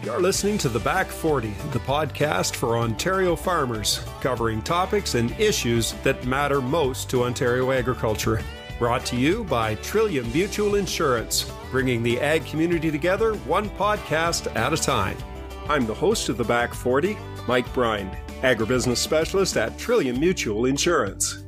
You're listening to The Back 40, the podcast for Ontario farmers, covering topics and issues that matter most to Ontario agriculture. Brought to you by Trillium Mutual Insurance, bringing the ag community together one podcast at a time. I'm the host of The Back 40, Mike Brine, agribusiness specialist at Trillium Mutual Insurance.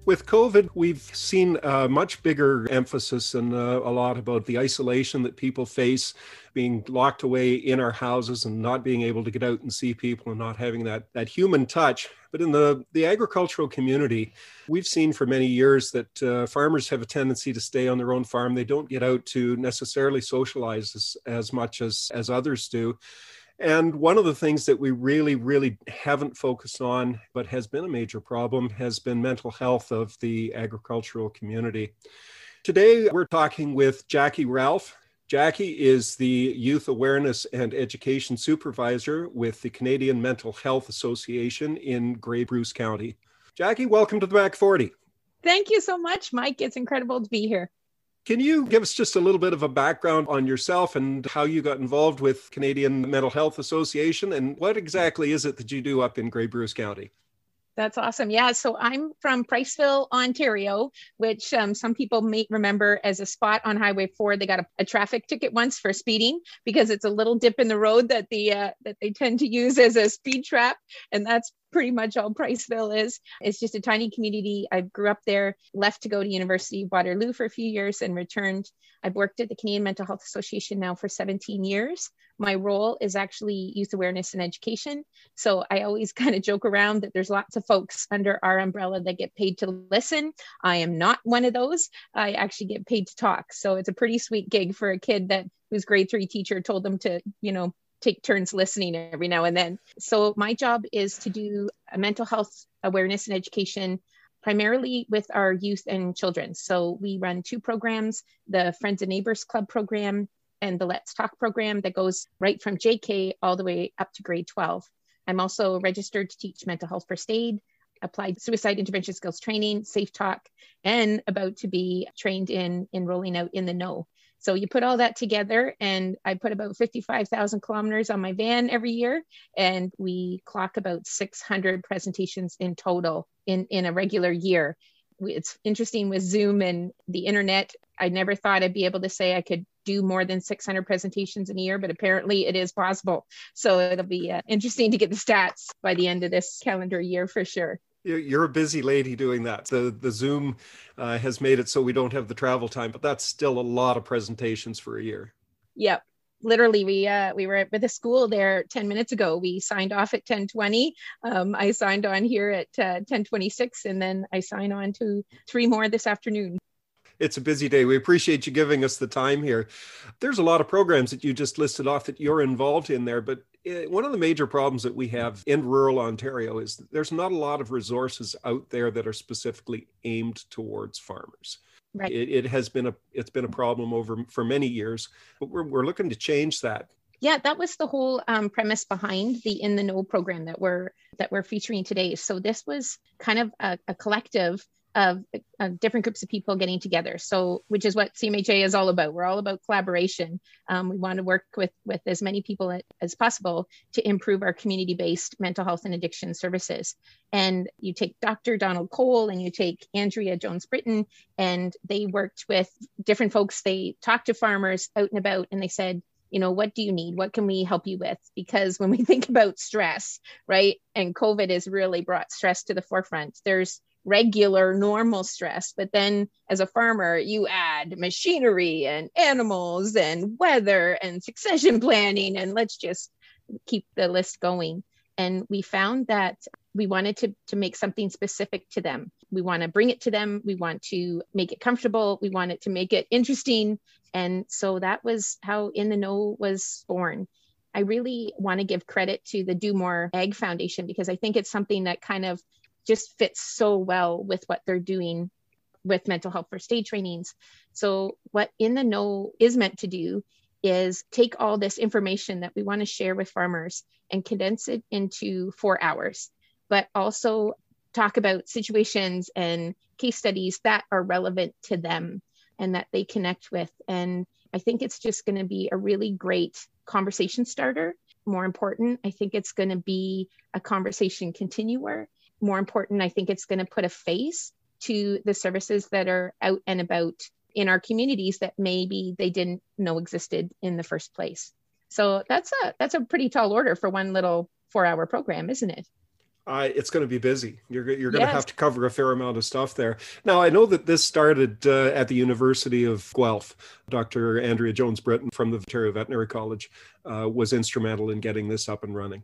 With COVID, we've seen a much bigger emphasis and a lot about the isolation that people face, being locked away in our houses and not being able to get out and see people and not having that human touch. But in the agricultural community, we've seen for many years that farmers have a tendency to stay on their own farm. They don't get out to necessarily socialize as much as others do. And one of the things that we really haven't focused on, but has been a major problem, has been mental health of the agricultural community. Today, we're talking with Jackie Ralph. Jackie is the Youth Awareness and Education Supervisor with the Canadian Mental Health Association in Grey Bruce County. Jackie, welcome to the Back 40. Thank you so much, Mike. It's incredible to be here. Can you give us just a little bit of a background on yourself and how you got involved with Canadian Mental Health Association, and what exactly is it that you do up in Grey Bruce County? That's awesome. Yeah, so I'm from Priceville, Ontario, which some people may remember as a spot on Highway 4. They got a traffic ticket once for speeding because it's a little dip in the road that they tend to use as a speed trap, and that's pretty much all Priceville is. It's just a tiny community. I grew up there, left to go to University of Waterloo for a few years and returned. I've worked at the Canadian Mental Health Association now for 17 years. My role is actually youth awareness and education. So I always kind of joke around that there's lots of folks under our umbrella that get paid to listen. I am not one of those. I actually get paid to talk. So it's a pretty sweet gig for a kid whose grade 3 teacher told them to, take turns listening every now and then. So my job is to do a mental health awareness and education primarily with our youth and children. So we run 2 programs, the Friends and Neighbors Club program and the Let's Talk program that goes right from JK all the way up to grade 12. I'm also registered to teach mental health first aid, applied suicide intervention skills training, safe talk, and about to be trained in rolling out In the Know. So you put all that together, and I put about 55,000 kilometers on my van every year, and we clock about 600 presentations in total in a regular year. It's interesting with Zoom and the internet. I never thought I'd be able to say I could do more than 600 presentations in a year, but apparently it is possible. So it'll be interesting to get the stats by the end of this calendar year for sure. You're a busy lady doing that. The Zoom has made it so we don't have the travel time, but that's still a lot of presentations for a year. Yep. Literally, we were with a school there 10 minutes ago. We signed off at 10:20. I signed on here at 10:26, and then I sign on to 3 more this afternoon. It's a busy day. We appreciate you giving us the time here. There's a lot of programs that you just listed off that you're involved in there, but one of the major problems that we have in rural Ontario is there's not a lot of resources out there that are specifically aimed towards farmers. Right. It's been a problem for many years, but we're looking to change that. Yeah, that was the whole premise behind the In the Know program that we're featuring today. So this was kind of a collective of different groups of people getting together. So, which is what Cmha is all about. We're all about collaboration. We want to work with as many people as possible to improve our community-based mental health and addiction services. And you take Dr. Donald Cole and you take Andrea Jones-Britton, and they worked with different folks. They talked to farmers out and about, and they said, what do you need? What can we help you with? Because when we think about stress, right, and COVID has really brought stress to the forefront. There's regular, normal stress, but then as a farmer, you add machinery and animals and weather and succession planning, and let's just keep the list going. And we found that we wanted to make something specific to them. We want to bring it to them. We want to make it comfortable. We wanted to make it interesting. And so that was how In the Know was born. I really want to give credit to the Do More Ag Foundation, because I think it's something that kind of just fits so well with what they're doing with mental health first aid trainings. So what In the Know is meant to do is take all this information that we want to share with farmers and condense it into 4 hours, but also talk about situations and case studies that are relevant to them and that they connect with. And I think it's just going to be a really great conversation starter. More important, I think it's going to be a conversation continuer. More important, I think it's going to put a face to the services that are out and about in our communities that maybe they didn't know existed in the first place. So that's a pretty tall order for one little 4-hour program, isn't it? It's going to be busy. You're going to Yes. have to cover a fair amount of stuff there. Now, I know that this started at the University of Guelph. Dr. Andrea Jones-Britton from the Ontario Veterinary College was instrumental in getting this up and running.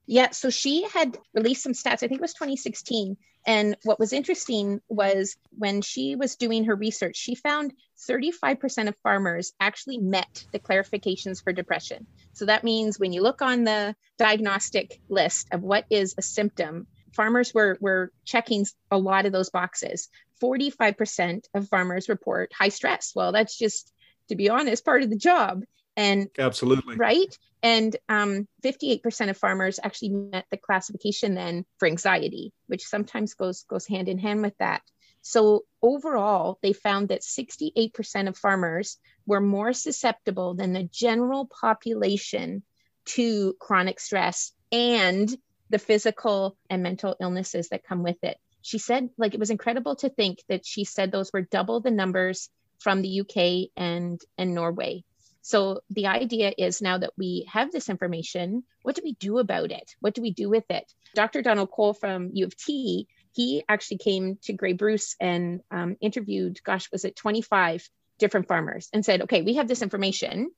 Yeah, so she had released some stats, I think it was 2016. And what was interesting was when she was doing her research, she found 35% of farmers actually met the clarifications for depression. So that means when you look on the diagnostic list of what is a symptom, farmers were checking a lot of those boxes. 45% of farmers report high stress. Well, that's just, to be honest, part of the job. And absolutely right. And 58% of farmers actually met the classification then for anxiety, which sometimes goes hand in hand with that. So overall, they found that 68% of farmers were more susceptible than the general population to chronic stress and the physical and mental illnesses that come with it. She said, like, it was incredible to think that she said those were double the numbers from the UK and Norway. So the idea is now that we have this information, what do we do about it? What do we do with it? Dr. Donald Cole from U of T, he actually came to Grey Bruce and interviewed, 25 different farmers and said, okay, we have this information.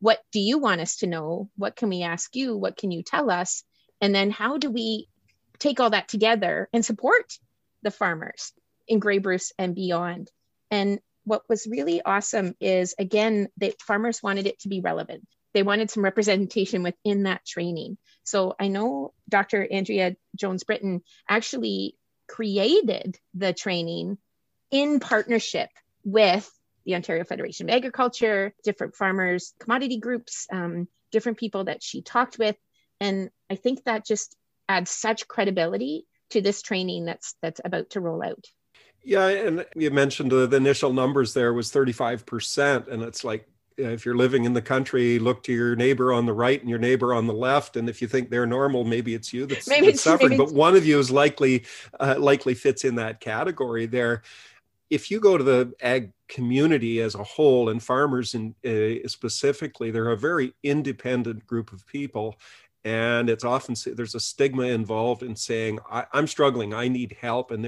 What do you want us to know? What can we ask you? What can you tell us? And then how do we take all that together and support the farmers in Grey Bruce and beyond? And what was really awesome is, again, that farmers wanted it to be relevant. They wanted some representation within that training. So I know Dr. Andrea Jones-Britton actually created the training in partnership with the Ontario Federation of Agriculture, different farmers, commodity groups, different people that she talked with. And I think that just adds such credibility to this training that's about to roll out. Yeah, and you mentioned the initial numbers there was 35%, and it's like, if you're living in the country, look to your neighbor on the right and your neighbor on the left, and if you think they're normal, maybe it's you that's suffering. But one of you is likely fits in that category there. If you go to the ag community as a whole, and farmers specifically, they're a very independent group of people. And it's often, there's a stigma involved in saying, I'm struggling, I need help. And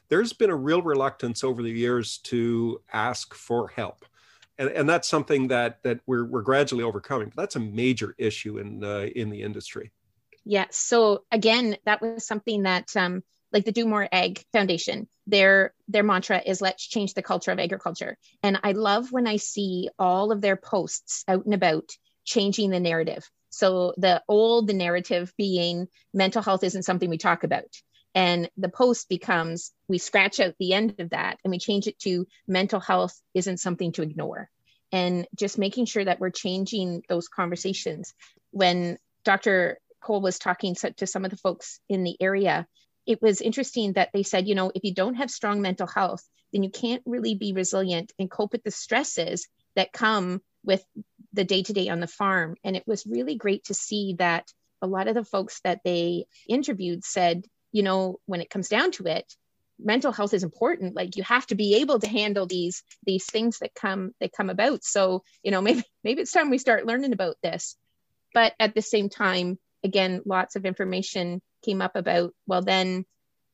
there's been a real reluctance over the years to ask for help. And that's something that we're gradually overcoming. That's a major issue in the industry. Yes. So again, that was something that like the Do More Ag Foundation, their mantra is, let's change the culture of agriculture. And I love when I see all of their posts out and about changing the narrative. So the narrative being mental health isn't something we talk about. And the post becomes, we scratch out the end of that and we change it to mental health isn't something to ignore. And just making sure that we're changing those conversations. When Dr. Cole was talking to some of the folks in the area, it was interesting that they said, if you don't have strong mental health, then you can't really be resilient and cope with the stresses that come with the day-to-day on the farm. And it was really great to see that a lot of the folks that they interviewed said, when it comes down to it, mental health is important. Like, you have to be able to handle these things that come about. So, maybe it's time we start learning about this. But at the same time, again, lots of information came up about, well, then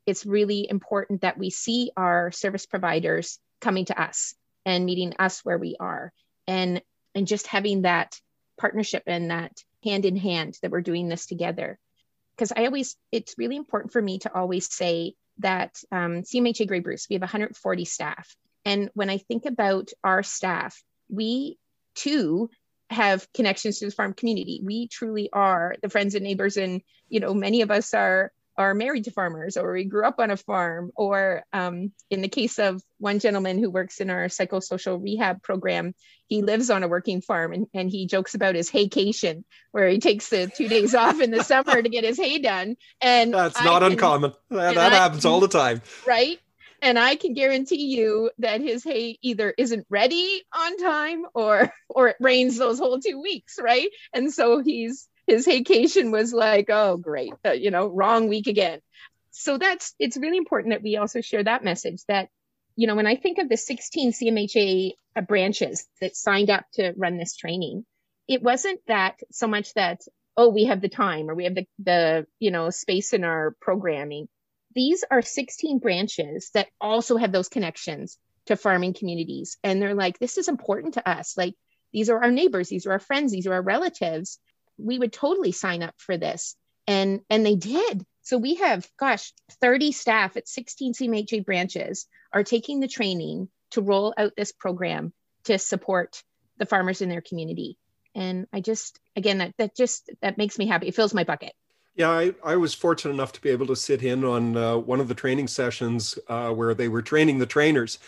it's really important that we see our service providers coming to us and meeting us where we are. And just having that partnership and that hand in hand that we're doing this together. Because it's really important for me to always say that Cmha Grey Bruce, we have 140 staff. And when I think about our staff, we too have connections to the farm community. We truly are the friends and neighbors. And, many of us are married to farmers, or we grew up on a farm, or in the case of one gentleman who works in our psychosocial rehab program, he lives on a working farm, and he jokes about his haycation, where he takes the 2 days off in the summer to get his hay done. And that's not uncommon. That happens all the time. Right. And I can guarantee you that his hay either isn't ready on time or it rains those whole 2 weeks, right? And so his haycation was like, oh, great, wrong week again. So it's really important that we also share that message that, when I think of the 16 CMHA branches that signed up to run this training, it wasn't that so much that, oh, we have the time or we have the space in our programming. These are 16 branches that also have those connections to farming communities. And they're like, this is important to us. Like, these are our neighbors, these are our friends, these are our relatives. We would totally sign up for this. And they did. So we have, 30 staff at 16 CMHA branches are taking the training to roll out this program to support the farmers in their community. And I just, again, that makes me happy. It fills my bucket. Yeah, I was fortunate enough to be able to sit in on one of the training sessions where they were training the trainers.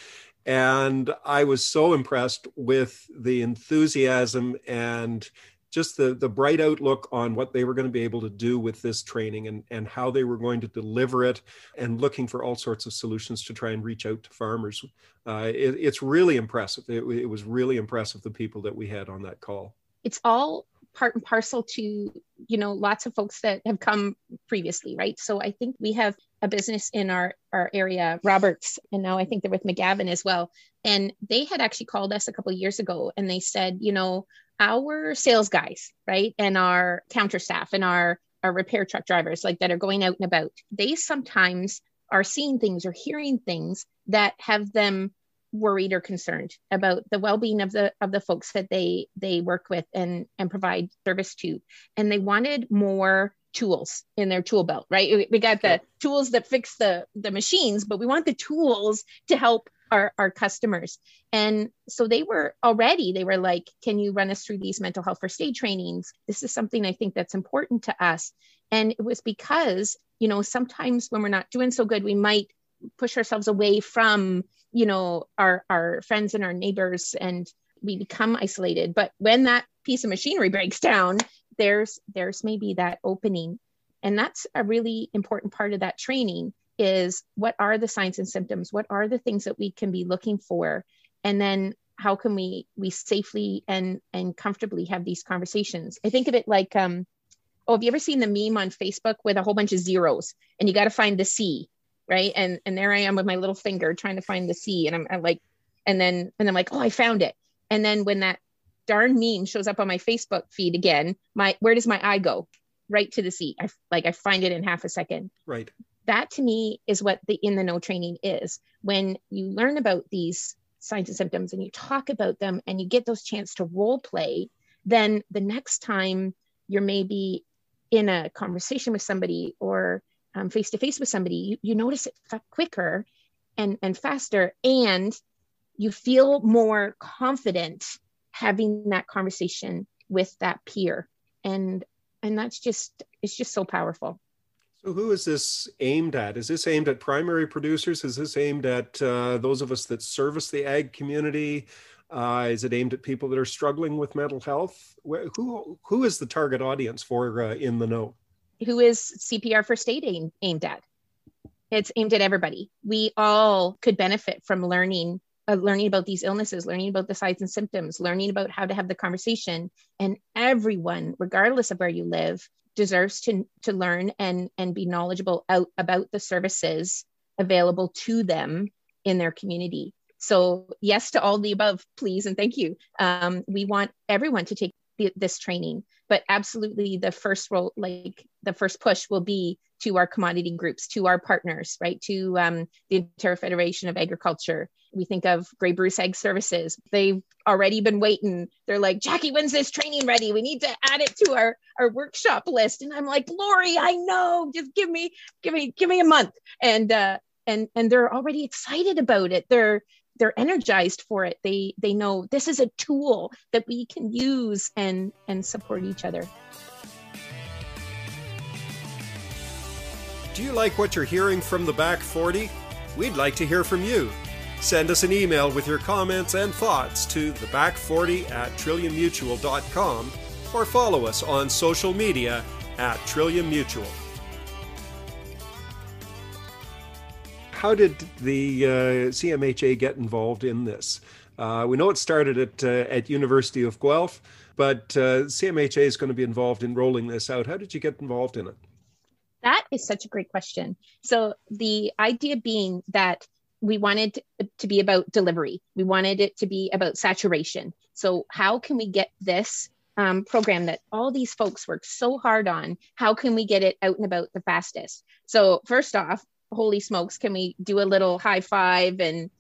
And I was so impressed with the enthusiasm and just the bright outlook on what they were going to be able to do with this training and how they were going to deliver it, and looking for all sorts of solutions to try and reach out to farmers. It's really impressive. It was really impressive, the people that we had on that call. It's all part and parcel to, lots of folks that have come previously, right? So I think we have a business in our area, Roberts, and now I think they're with McGavin as well. And they had actually called us a couple of years ago and they said, our sales guys, right? And our counter staff and our repair truck drivers, like, that are going out and about, they sometimes are seeing things or hearing things that have them worried or concerned about the well-being of the folks that they work with and provide service to. And they wanted more tools in their tool belt, right? We got the tools that fix the machines, but we want the tools to help our customers. And so they were like, can you run us through these mental health first aid trainings? This is something I think that's important to us. And it was because, sometimes when we're not doing so good, we might push ourselves away from, our friends and our neighbors, and we become isolated. But when that piece of machinery breaks down, there's maybe that opening. And that's a really important part of that training, is what are the signs and symptoms? What are the things that we can be looking for? And then how can we safely and comfortably have these conversations? I think of it like, have you ever seen the meme on Facebook with a whole bunch of zeros and you got to find the C, right? And there I am with my little finger trying to find the C, and I'm like, and then I'm like, oh, I found it. And then when that darn meme shows up on my Facebook feed again, where does my eye go? Right to the C. I find it in half a second. Right. That to me is what the In the Know training is. When you learn about these signs and symptoms and you talk about them and you get those chance to role play, then the next time you're maybe in a conversation with somebody or face to face with somebody, you notice it quicker and faster, and you feel more confident having that conversation with that peer. And it's just so powerful. So who is this aimed at? Is this aimed at primary producers? Is this aimed at those of us that service the ag community? Is it aimed at people that are struggling with mental health? Who is the target audience for In the Know? Who is CPR First Aid aimed at? It's aimed at everybody. We all could benefit from learning about these illnesses, learning about the signs and symptoms, learning about how to have the conversation. And everyone, regardless of where you live, deserves to learn and be knowledgeable about the services available to them in their community. So yes to all the above, please, and thank you. We want everyone to take this training, but absolutely the first push will be to our commodity groups, to our partners, right? To the Interfederation of Agriculture. We think of Grey Bruce Ag Services. They've already been waiting. They're like, Jackie, when's this training ready? We need to add it to our workshop list. And I'm like, Lori, I know, just give me a month. And they're already excited about it. They're energized for it. They know this is a tool that we can use and support each other. Do you like what you're hearing from the Back 40? We'd like to hear from you. Send us an email with your comments and thoughts to theback40@trilliummutual.com or follow us on social media @Trillium Mutual. how did the CMHA get involved in this? We know it started at University of Guelph, but CMHA is going to be involved in rolling this out. How did you get involved in it? That is such a great question. So the idea being that we wanted to be about delivery. We wanted it to be about saturation. So how can we get this program that all these folks work so hard on, how can we get it out and about the fastest? So first off, holy smokes, can we do a little high five and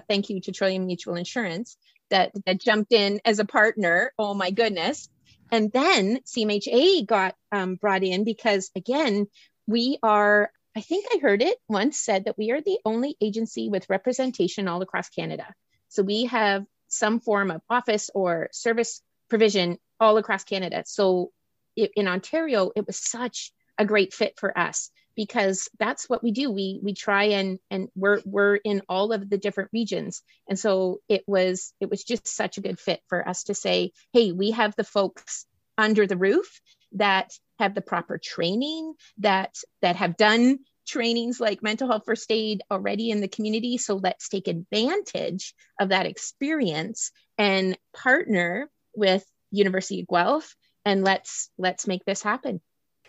thank you to Trillium Mutual Insurance that jumped in as a partner. Oh my goodness. And then CMHA got brought in because, again, we are, I think I heard it once said that we are the only agency with representation all across Canada. So we have some form of office or service provision all across Canada. So in Ontario, it was such a great fit for us because that's what we do. We try and we're in all of the different regions. And so it was just such a good fit for us to say, hey, we have the folks under the roof that have the proper training, that have done trainings like mental health first aid already in the community. So let's take advantage of that experience and partner with University of Guelph and let's make this happen.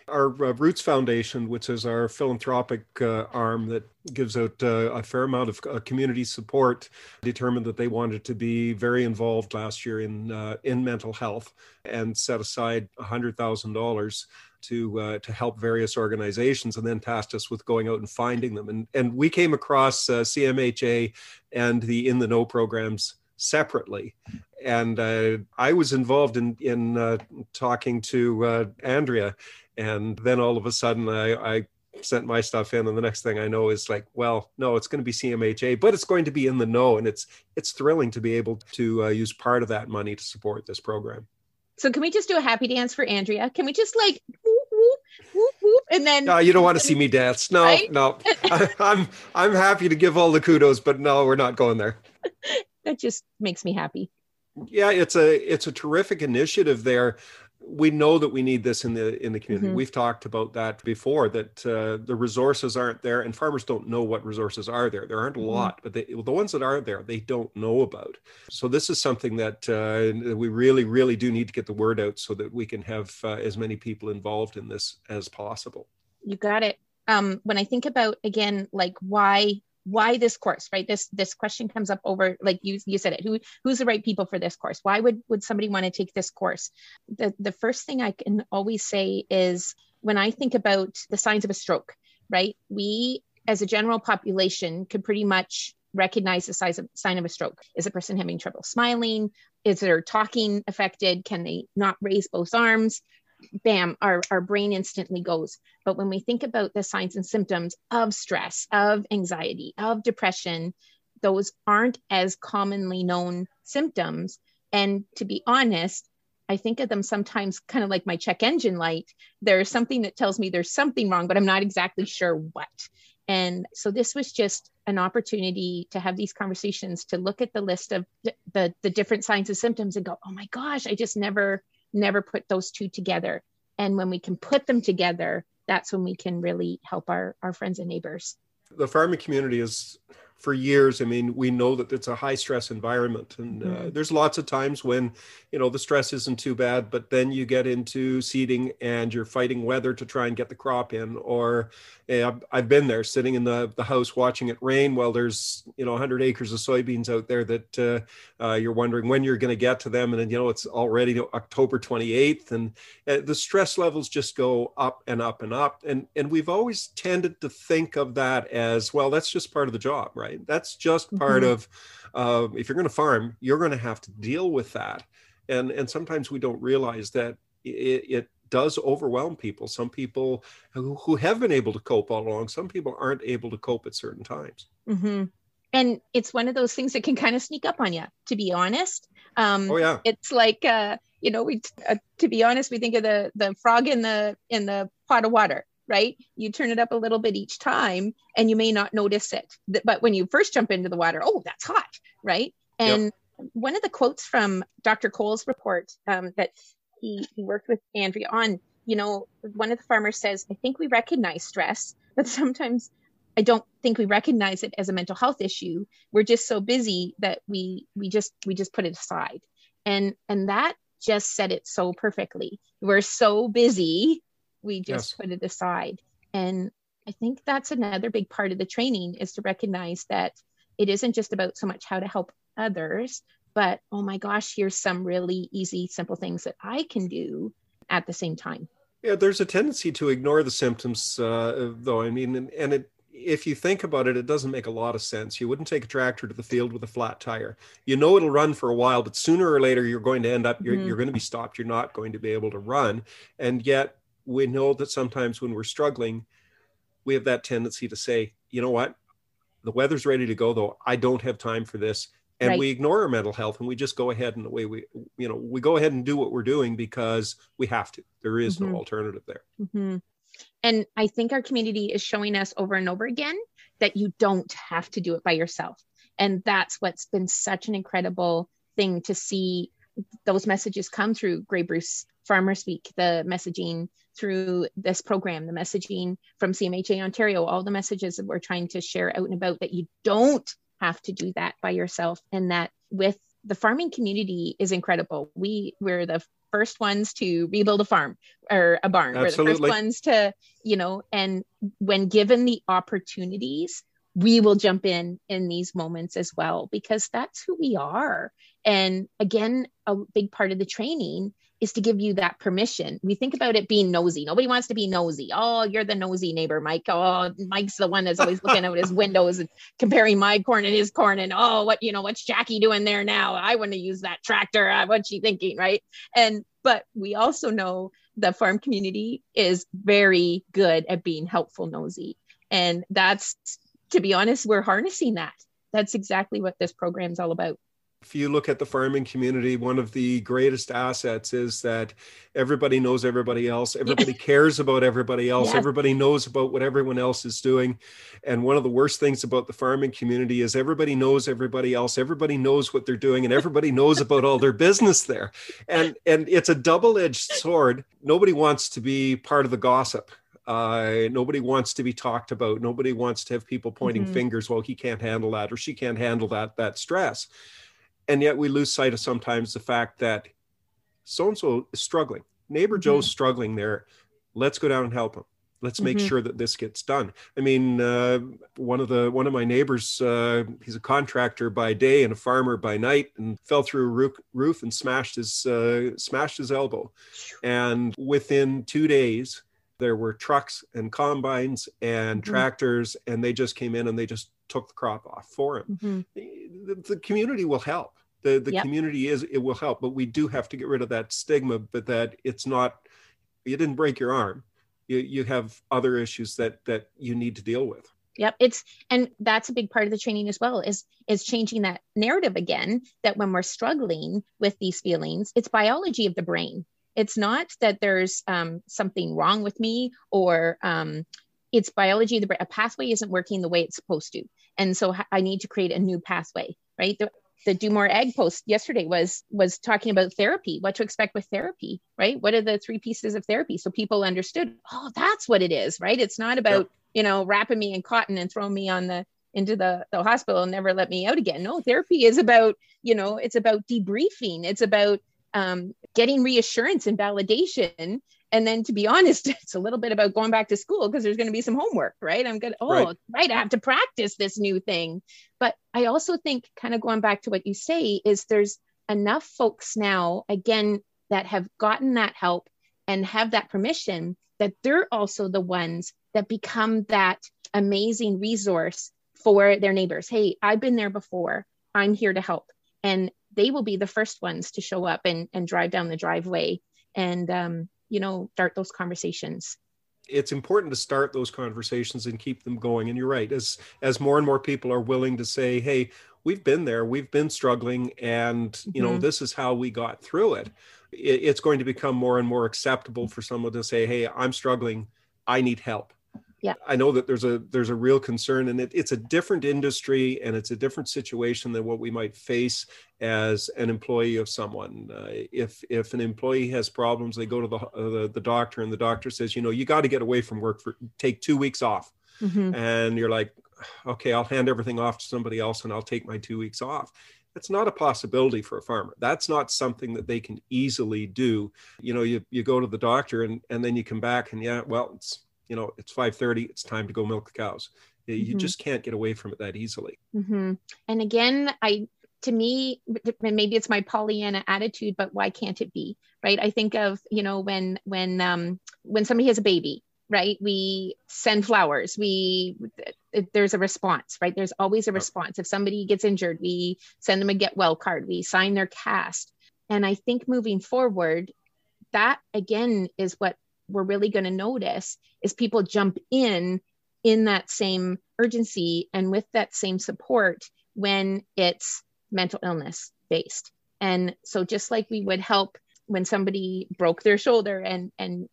Our Roots Foundation, which is our philanthropic arm that gives out a fair amount of community support, determined that they wanted to be very involved last year in mental health and set aside $100,000 to help various organizations, and then tasked us with going out and finding them. And we came across CMHA and the In the Know programs separately. And I was involved in talking to Andrea. And then all of a sudden I sent my stuff in, and the next thing I know is like, well, no, it's going to be CMHA, but it's going to be In the Know. And it's thrilling to be able to use part of that money to support this program. So can we just do a happy dance for Andrea? Can we just like whoop, whoop, whoop, whoop, and then? No, you don't want to see me dance. No, right? No. I'm happy to give all the kudos, but no, we're not going there. That just makes me happy. Yeah, it's a terrific initiative there. We know that we need this in the community. Mm-hmm. We've talked about that before, that the resources aren't there, and farmers don't know what resources are there. There aren't a lot, but the ones that are there, they don't know about. So this is something that we really, really do need to get the word out so that we can have as many people involved in this as possible. You got it. When I think about, again, like why this course, right? This question comes up over, like you said it, who's the right people for this course? Why would somebody want to take this course? The first thing I can always say is when I think about the signs of a stroke, right? We as a general population could pretty much recognize the sign of a stroke. Is a person having trouble smiling? Is their talking affected? Can they not raise both arms? Bam, our brain instantly goes. But when we think about the signs and symptoms of stress, of anxiety, of depression, those aren't as commonly known symptoms. And to be honest, I think of them sometimes kind of like my check engine light. There's something that tells me there's something wrong, but I'm not exactly sure what. And so this was just an opportunity to have these conversations, to look at the list of the different signs and symptoms and go, oh my gosh, I just never put those two together. And when we can put them together, that's when we can really help our friends and neighbors. The farming community is, for years, I mean, we know that it's a high stress environment, and there's lots of times when, the stress isn't too bad, but then you get into seeding and you're fighting weather to try and get the crop in. Or I've been there sitting in the house watching it rain while there's 100 acres of soybeans out there that you're wondering when you're going to get to them, and then it's already October 28th, and the stress levels just go up and up and up, and we've always tended to think of that as, well, that's just part of the job, right? That's just part of if you're going to farm, you're going to have to deal with that. And sometimes we don't realize that it does overwhelm people. Some people who have been able to cope all along, some people aren't able to cope at certain times. Mm-hmm. And it's one of those things that can kind of sneak up on you, to be honest. Oh yeah. It's like, to be honest, we think of the frog in the pot of water, right? You turn it up a little bit each time and you may not notice it. But when you first jump into the water, oh, that's hot, right? And one of the quotes from Dr. Cole's report that he worked with Andrea on, one of the farmers says, I think we recognize stress, but sometimes I don't think we recognize it as a mental health issue. We're just so busy that we just put it aside. And that just said it so perfectly. We're so busy, we just put it aside. And I think that's another big part of the training, is to recognize that it isn't just about so much how to help others, but, oh my gosh, here's some really easy, simple things that I can do at the same time. Yeah, there's a tendency to ignore the symptoms, though. I mean, if you think about it, it doesn't make a lot of sense. You wouldn't take a tractor to the field with a flat tire. You know it'll run for a while, but sooner or later you're going to end up, you're going to be stopped. You're not going to be able to run. And yet we know that sometimes when we're struggling, we have that tendency to say, you know what, the weather's ready to go, though. I don't have time for this. And we ignore our mental health, and we just go ahead and we go ahead and do what we're doing because we have to. There is no alternative there. And I think our community is showing us over and over again that you don't have to do it by yourself. And that's what's been such an incredible thing to see those messages come through Grey Bruce Farmers Week, the messaging through this program, the messaging from Cmha Ontario, all the messages that we're trying to share out and about, that you don't have to do that by yourself. And that with the farming community is incredible. We're the first ones to rebuild a farm or a barn. Absolutely. We're the first ones to, and when given the opportunities, we will jump in these moments as well, because that's who we are. And again, a big part of the training is to give you that permission. We think about it being nosy. Nobody wants to be nosy. Oh, you're the nosy neighbor, Mike. Oh, Mike's the one that's always looking out his windows and comparing my corn and his corn. And what's Jackie doing there now? I wouldn't have used that tractor. What's she thinking, right? But we also know the farm community is very good at being helpful nosy. And that's, to be honest, we're harnessing that. That's exactly what this program is all about. If you look at the farming community, one of the greatest assets is that everybody knows everybody else. Everybody cares about everybody else. Yes. Everybody knows about what everyone else is doing. And one of the worst things about the farming community is everybody knows everybody else. Everybody knows what they're doing, and everybody knows about all their business there. And it's a double-edged sword. Nobody wants to be part of the gossip. Nobody wants to be talked about. Nobody wants to have people pointing fingers. Well, he can't handle that, or she can't handle that stress. And yet we lose sight of sometimes the fact that so-and-so is struggling. Neighbor Joe's struggling there. Let's go down and help him. Let's make sure that this gets done. I mean, one of my neighbors, he's a contractor by day and a farmer by night, and fell through a roof and smashed his elbow. And within 2 days, there were trucks and combines and tractors, and they just came in and they just took the crop off for him. The community will help. The community it will help, but we do have to get rid of that stigma, but that it's not, you didn't break your arm. You have other issues that you need to deal with. Yep. And that's a big part of the training as well, is changing that narrative again, that when we're struggling with these feelings, it's biology of the brain. It's not that there's something wrong with me, or it's biology of the brain. A pathway isn't working the way it's supposed to. And so I need to create a new pathway, right? The Do More Ag post yesterday was talking about therapy, what to expect with therapy, right? What are the 3 pieces of therapy? So people understood, oh, that's what it is, right? It's not about, wrapping me in cotton and throwing me into the hospital and never let me out again. No, therapy is about, it's about debriefing. It's about getting reassurance and validation. And then, to be honest, it's a little bit about going back to school, because there's going to be some homework, right? I have to practice this new thing. But I also think, kind of going back to what you say, is there's enough folks now, again, that have gotten that help and have that permission, that they're also the ones that become that amazing resource for their neighbors. Hey, I've been there before. I'm here to help. And they will be the first ones to show up and drive down the driveway and, start those conversations. It's important to start those conversations and keep them going. And you're right, as more and more people are willing to say, hey, we've been there, we've been struggling, and, this is how we got through it. It's going to become more and more acceptable for someone to say, hey, I'm struggling, I need help. Yeah. I know that there's a real concern, and it's a different industry, and it's a different situation than what we might face as an employee of someone. If an employee has problems, they go to the doctor, and the doctor says, you got to get away from work take 2 weeks off. And you're like, okay, I'll hand everything off to somebody else and I'll take my 2 weeks off. That's not a possibility for a farmer. That's not something that they can easily do. You go to the doctor and then you come back and it's 5:30, it's time to go milk the cows. You just can't get away from it that easily. And again, to me, maybe it's my Pollyanna attitude, but why can't it be, right? I think of, when somebody has a baby, right? We send flowers. There's a response, right? There's always a response. If somebody gets injured, we send them a get well card. We sign their cast. And I think moving forward, that again is what we're really going to notice is people jump in that same urgency and with that same support when it's mental illness based. And so just like we would help when somebody broke their shoulder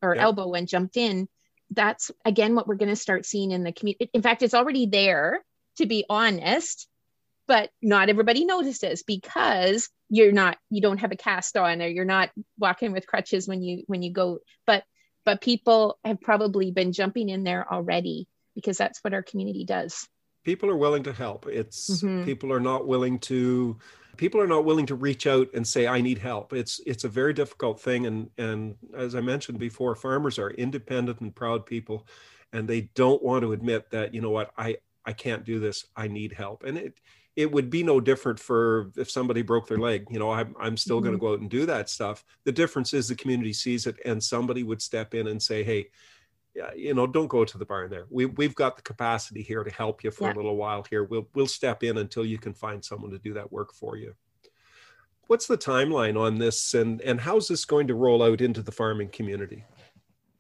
or elbow and jumped in, that's again what we're going to start seeing in the community. In fact, it's already there, to be honest, but not everybody notices because you don't have a cast on, or you're not walking with crutches when you go. But people have probably been jumping in there already because that's what our community does. People are willing to help. People are not willing to reach out and say, I need help. It's a very difficult thing. And as I mentioned before, farmers are independent and proud people, and they don't want to admit that, I can't do this. I need help. And it would be no different for if somebody broke their leg. I'm still going to go out and do that stuff. The difference is the community sees it and somebody would step in and say, hey, don't go to the barn there. We've got the capacity here to help you for a little while here. We'll step in until you can find someone to do that work for you. What's the timeline on this, and how's this going to roll out into the farming community?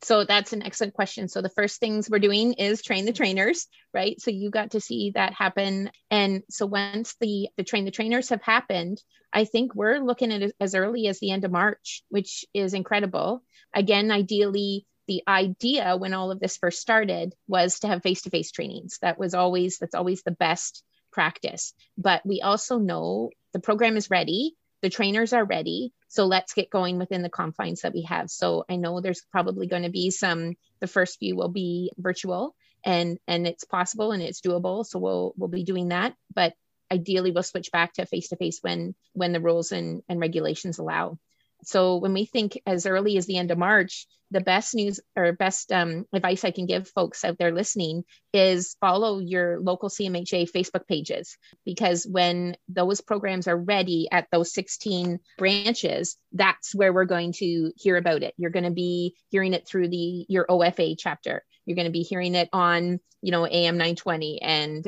So that's an excellent question. So the first things we're doing is train the trainers, right? So you got to see that happen. And so once the train the trainers have happened, I think we're looking at it as early as the end of March, which is incredible. Again, ideally, the idea when all of this first started was to have face-to-face trainings. That's always the best practice. But we also know the program is ready. The trainers are ready. So let's get going within the confines that we have. So I know there's probably going to be the first few will be virtual and it's possible and it's doable. So we'll be doing that. But ideally we'll switch back to face-to-face when the rules and regulations allow. So when we think as early as the end of March, the best news or best advice I can give folks out there listening is follow your local CMHA Facebook pages, because when those programs are ready at those 16 branches, that's where we're going to hear about it. You're going to be hearing it through your OFA chapter. You're going to be hearing it on, AM 920 and,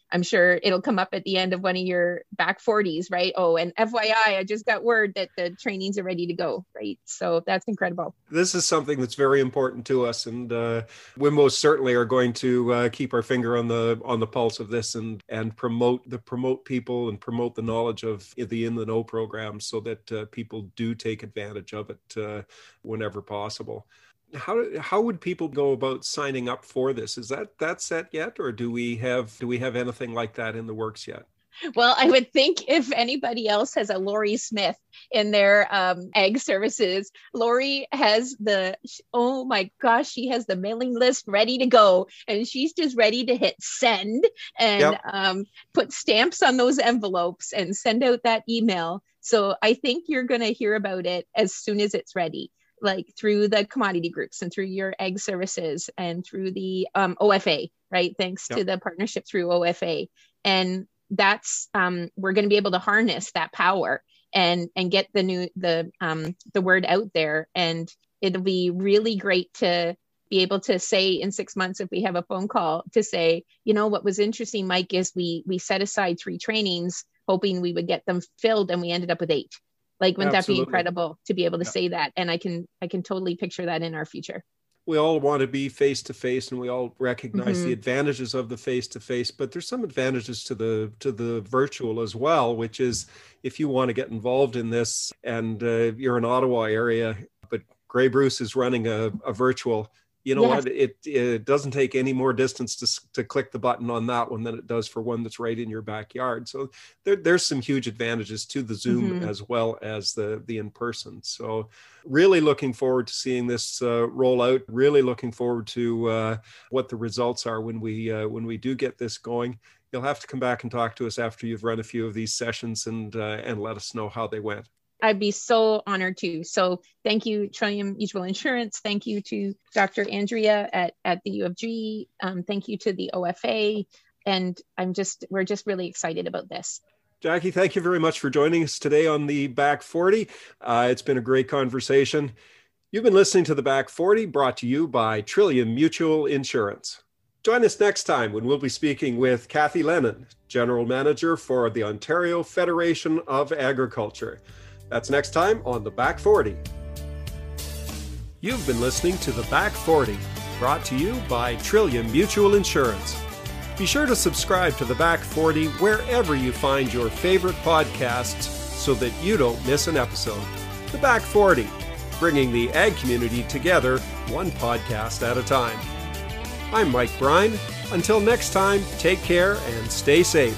I'm sure it'll come up at the end of one of your back 40s, right? Oh, and FYI, I just got word that the trainings are ready to go, right? So that's incredible. This is something that's very important to us, and we most certainly are going to keep our finger on the pulse of this and promote people and promote the knowledge of the In the Know program so that people do take advantage of it whenever possible. How would people go about signing up for this? Is that set yet, or do we have anything like that in the works yet? Well, I would think if anybody else has a Lori Smith in their ag services, Lori has oh my gosh, she has the mailing list ready to go, and she's just ready to hit send and put stamps on those envelopes and send out that email. So I think you're going to hear about it as soon as it's ready, like through the commodity groups and through your ag services and through the OFA, right? Thanks to the partnership through OFA. And that's, we're going to be able to harness that power and get the word out there. And it'll be really great to be able to say in 6 months, if we have a phone call, to say, what was interesting, Mike, is we set aside 3 trainings hoping we would get them filled, and we ended up with 8. Like, wouldn't that be incredible to be able to say that? And I can totally picture that in our future. We all want to be face-to-face, and we all recognize the advantages of the face-to-face, but there's some advantages to the virtual as well, which is if you want to get involved in this and you're in Ottawa area, but Grey Bruce is running a virtual, you know Yes. what, it doesn't take any more distance to click the button on that one than it does for one that's right in your backyard. So there's some huge advantages to the Zoom as well as the in-person. So really looking forward to seeing this roll out, really looking forward to what the results are when we do get this going. You'll have to come back and talk to us after you've run a few of these sessions and let us know how they went. I'd be so honored to. So thank you, Trillium Mutual Insurance. Thank you to Dr. Andrea at the U of G. Thank you to the OFA. And we're just really excited about this. Jackie, thank you very much for joining us today on the Back 40. It's been a great conversation. You've been listening to the Back 40, brought to you by Trillium Mutual Insurance. Join us next time when we'll be speaking with Kathy Lennon, General Manager for the Ontario Federation of Agriculture. That's next time on the Back 40. You've been listening to the Back 40, brought to you by Trillium Mutual Insurance. Be sure to subscribe to the Back 40 wherever you find your favorite podcasts so that you don't miss an episode. The Back 40, bringing the ag community together one podcast at a time. I'm Mike Brine. Until next time, take care and stay safe.